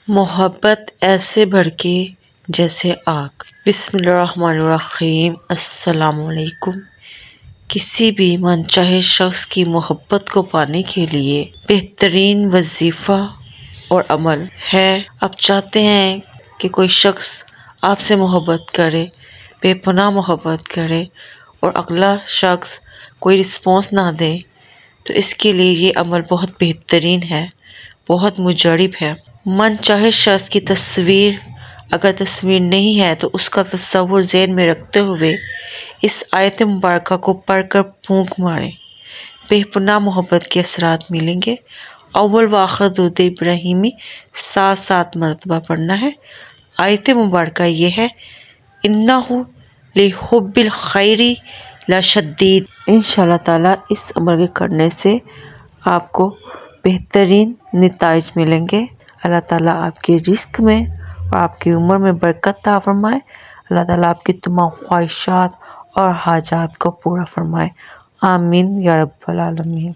محبت ایسے بھڑکے جیسے آگ۔ بسم اللہ الرحمن الرحیم۔ السلام علیکم۔ کسی بھی منچاہے شخص کی محبت کو پانے کے لیے بہترین وظیفہ اور عمل ہے۔ آپ چاہتے ہیں کہ کوئی شخص آپ سے محبت کرے، بے پناہ محبت کرے اور اگلا شخص کوئی رسپانس نہ دے، تو اس کے لیے یہ عمل بہت بہترین ہے، بہت مجرب ہے۔ من چاہے شخص کی تصویر اگر تصویر نہیں ہے تو اس کا تصور ذہن میں رکھتے ہوئے اس آیت مبارکہ کو پڑھ کر پھونک ماریں، بے پناہ محبت کے اثرات ملیں گے۔ اول و آخر درود ابراہیمی 7 مرتبہ پڑھنا ہے۔ آیت مبارکہ یہ ہے، اِنَّهُ لِحُبِّ الْخَيْرِ لَشَدِيدٌ۔ انشاءاللہ تعالیٰ اس عمل کے کرنے سے آپ کو بہترین نتائج ملیں گے۔ اللہ تعالیٰ آپ کے رزق میں اور آپ کی عمر میں برکت عطا فرمائے۔ اللہ تعالیٰ آپ کی تمام خواہشات اور حاجات کو پورا فرمائے۔ آمین یا رب العالمین۔